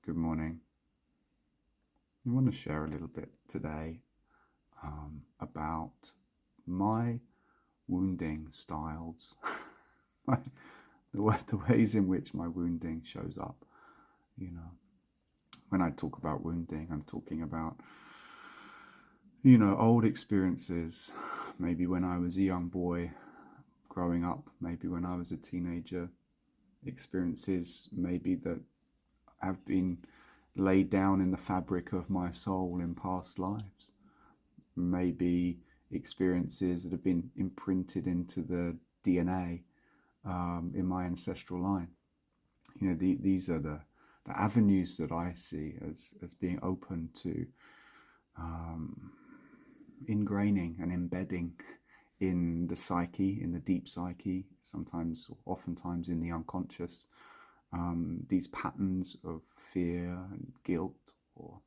Good morning. I want to share a little bit today about my wounding styles, the ways in which my wounding shows up. When I talk about wounding, I'm talking about, old experiences, maybe when I was a young boy growing up, maybe when I was a teenager, experiences maybe that have been laid down in the fabric of my soul in past lives. Maybe experiences that have been imprinted into the DNA in my ancestral line. These are the avenues that I see as being open to ingraining and embedding in the psyche, in the deep psyche, sometimes, or oftentimes in the unconscious, these patterns of fear and guilt or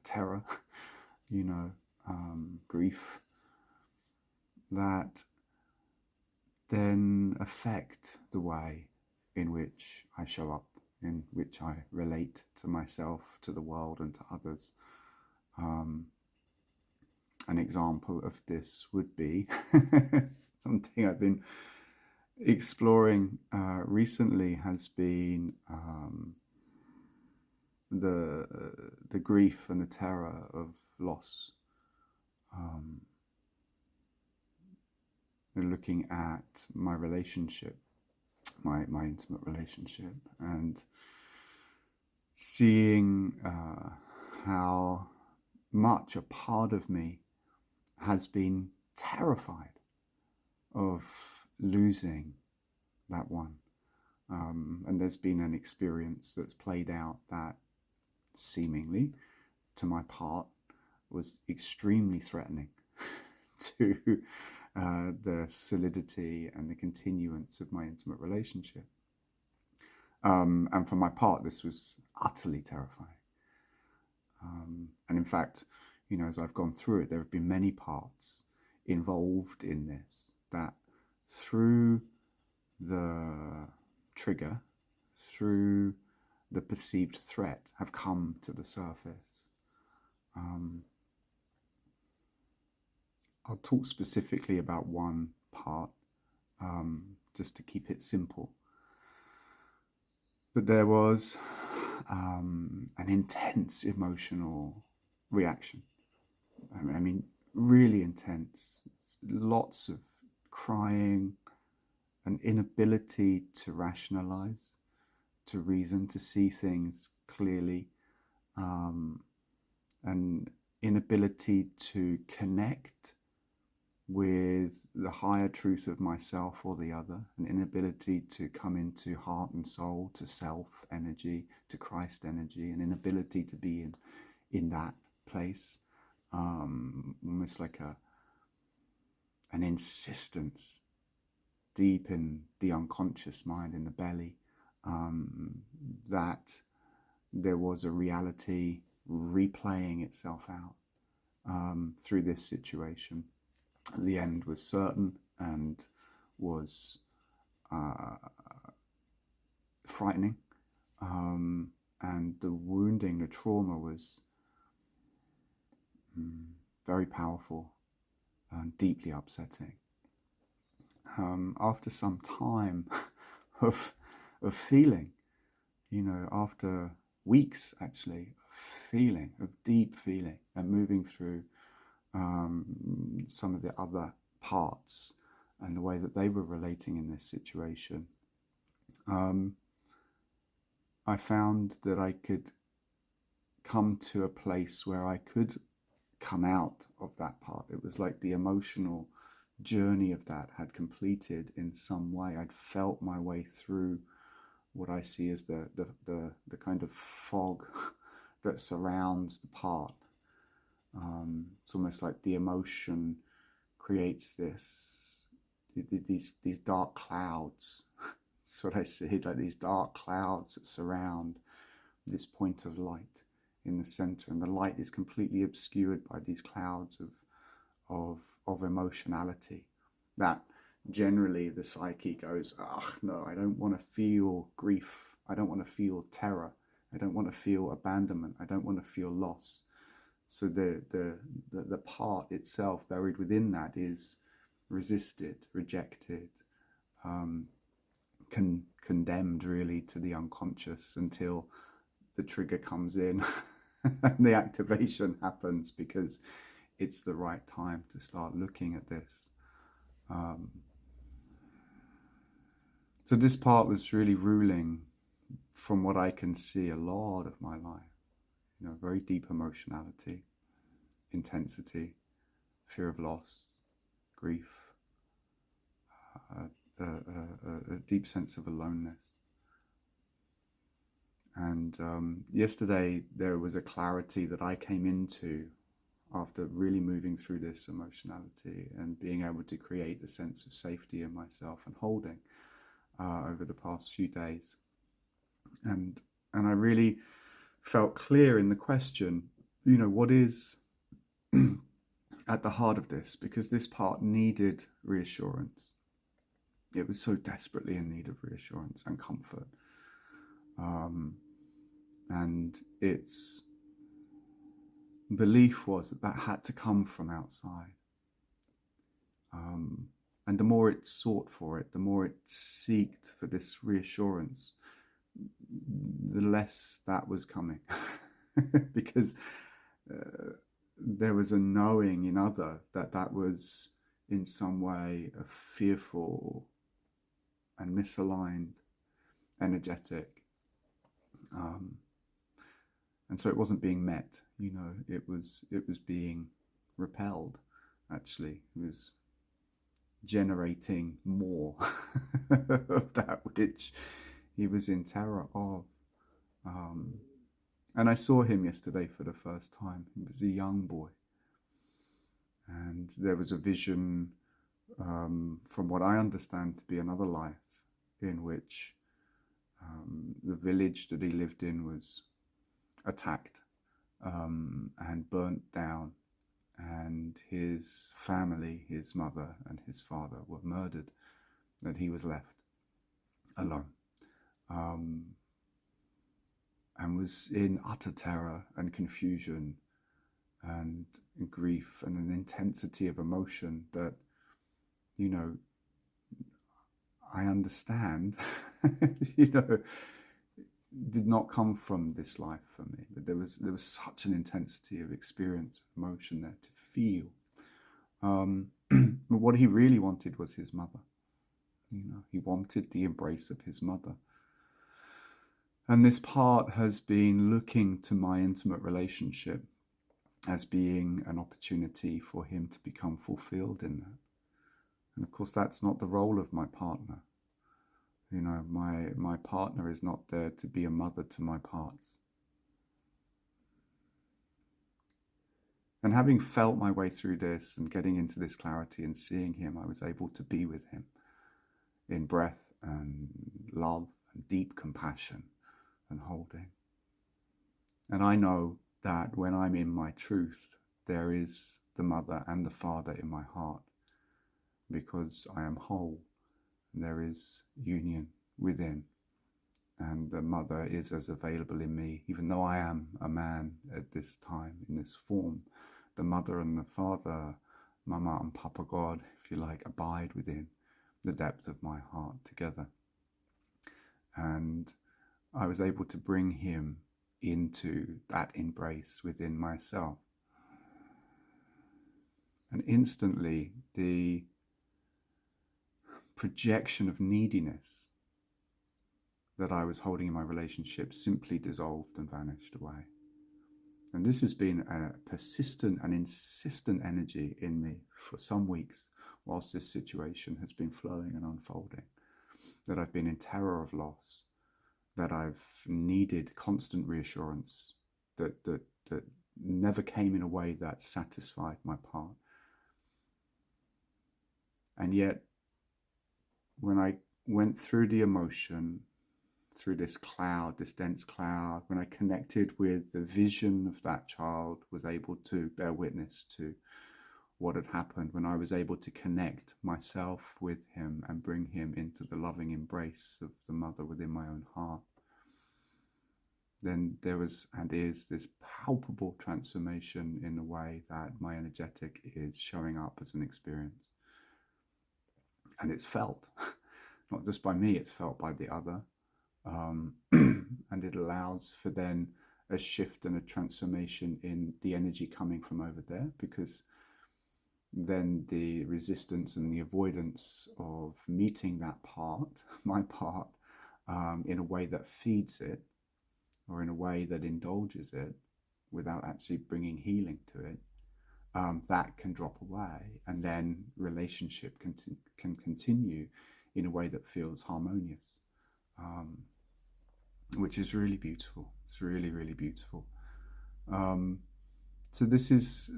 terror, grief, that then affect the way in which I show up, in which I relate to myself, to the world, and to others. An example of this would be something I've been exploring recently has been the grief and the terror of loss. Looking at my relationship, my intimate relationship, and seeing how much a part of me has been terrified of losing that one. And there's been an experience that's played out that seemingly, to my part, was extremely threatening to the solidity and the continuance of my intimate relationship. And for my part, this was utterly terrifying. And in fact, as I've gone through it, there have been many parts involved in this that through the trigger, through the perceived threat, have come to the surface. I'll talk specifically about one part, just to keep it simple. But there was an intense emotional reaction. I mean, really intense. Lots of crying, an inability to rationalize, to reason, to see things clearly, an inability to connect with the higher truth of myself or the other, an inability to come into heart and soul, to self energy, to Christ energy, an inability to be in that place, almost like an insistence deep in the unconscious mind, in the belly, that there was a reality replaying itself out through this situation. The end was certain and was frightening, and the wounding, the trauma was very powerful and deeply upsetting. After some time of feeling, after weeks actually, of deep feeling, and moving through some of the other parts and the way that they were relating in this situation, I found that I could come to a place where I could come out of that part. It was like the emotional journey of that had completed in some way. I'd felt my way through what I see as the kind of fog that surrounds the part. It's almost like the emotion creates these dark clouds. That's what I see, like these dark clouds that surround this point of light in the center, and the light is completely obscured by these clouds of emotionality. That generally the psyche goes, no, I don't want to feel grief, I don't want to feel terror, I don't want to feel abandonment. I don't want to feel loss. So the part itself buried within that is resisted, rejected, condemned really to the unconscious until the trigger comes in and the activation happens, because it's the right time to start looking at this. So this part was really ruling, from what I can see, a lot of my life. Very deep emotionality, intensity, fear of loss, grief, a deep sense of aloneness. And yesterday there was a clarity that I came into after really moving through this emotionality and being able to create a sense of safety in myself and holding over the past few days. And I really felt clear in the question, what is at the heart of this? Because this part needed reassurance. It was so desperately in need of reassurance and comfort. And its belief was that had to come from outside. And the more it sought for it, the more it sought for this reassurance, the less that was coming. Because there was a knowing in other that was in some way a fearful and misaligned, energetic. And so it wasn't being met, it was being repelled, actually. It was generating more of that which he was in terror of. And I saw him yesterday for the first time. He was a young boy. And there was a vision, from what I understand to be another life, in which the village that he lived in was attacked and burnt down, and his family, his mother and his father, were murdered, and he was left alone, and was in utter terror and confusion and grief and an intensity of emotion that, I understand, did not come from this life for me. But there was such an intensity of experience, emotion there to feel. But what he really wanted was his mother. He wanted the embrace of his mother. And this part has been looking to my intimate relationship as being an opportunity for him to become fulfilled in that. And of course, that's not the role of my partner. My partner is not there to be a mother to my parts. And having felt my way through this and getting into this clarity and seeing him, I was able to be with him in breath and love and deep compassion and holding. And I know that when I'm in my truth, there is the mother and the father in my heart, because I am whole. There is union within, and the mother is as available in me, even though I am a man at this time, in this form. The mother and the father, Mama and Papa God, if you like, abide within the depth of my heart together. And I was able to bring him into that embrace within myself. And instantly, the projection of neediness that I was holding in my relationship simply dissolved and vanished away. And this has been a persistent and insistent energy in me for some weeks, whilst this situation has been flowing and unfolding, that I've been in terror of loss, that I've needed constant reassurance, that never came in a way that satisfied my part. And yet, when I went through the emotion, through this cloud, this dense cloud, when I connected with the vision of that child, was able to bear witness to what had happened, when I was able to connect myself with him and bring him into the loving embrace of the mother within my own heart, then there was and is this palpable transformation in the way that my energetic is showing up as an experience. And it's felt, not just by me, it's felt by the other. And it allows for then a shift and a transformation in the energy coming from over there, because then the resistance and the avoidance of meeting that part, my part, in a way that feeds it, or in a way that indulges it without actually bringing healing to it, that can drop away, and then relationship can continue in a way that feels harmonious, which is really beautiful. It's really, really beautiful. So this is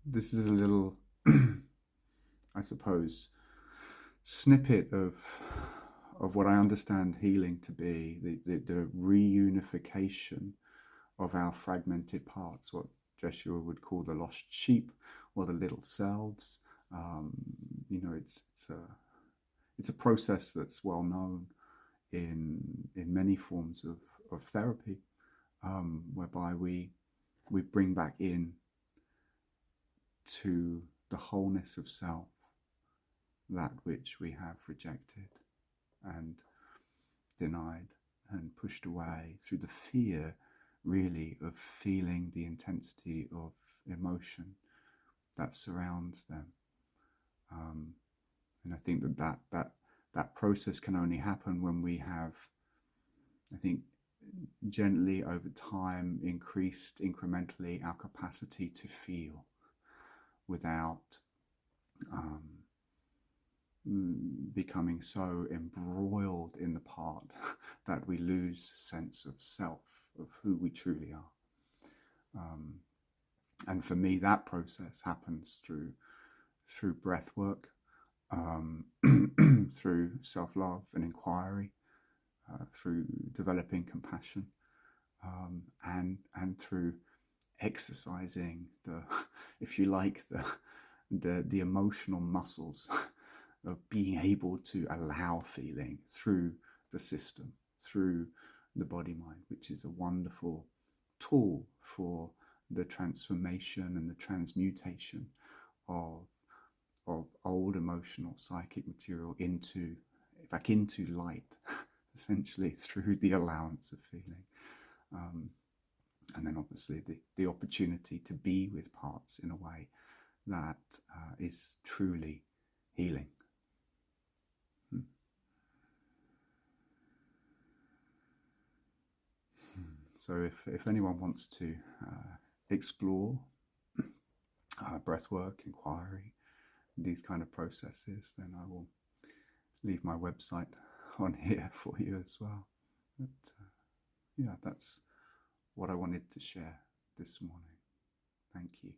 a little, I suppose, snippet of what I understand healing to be, the reunification of our fragmented parts, what Joshua would call the lost sheep or the little selves. It's a process that's well known in many forms of therapy, whereby we bring back in to the wholeness of self that which we have rejected and denied and pushed away through the fear, really, of feeling the intensity of emotion that surrounds them. And I think that process can only happen when we have, I think, gently over time increased incrementally our capacity to feel without becoming so embroiled in the part that we lose sense of self, of who we truly are. And for me, that process happens through breath work, through self-love and inquiry, through developing compassion, and through exercising if you like, the emotional muscles of being able to allow feeling through the system, through the body-mind, which is a wonderful tool for the transformation and the transmutation of old emotional psychic material back into light, essentially, through the allowance of feeling. And then obviously the opportunity to be with parts in a way that is truly healing. So if anyone wants to explore breathwork, inquiry, these kind of processes, then I will leave my website on here for you as well. But yeah, that's what I wanted to share this morning. Thank you.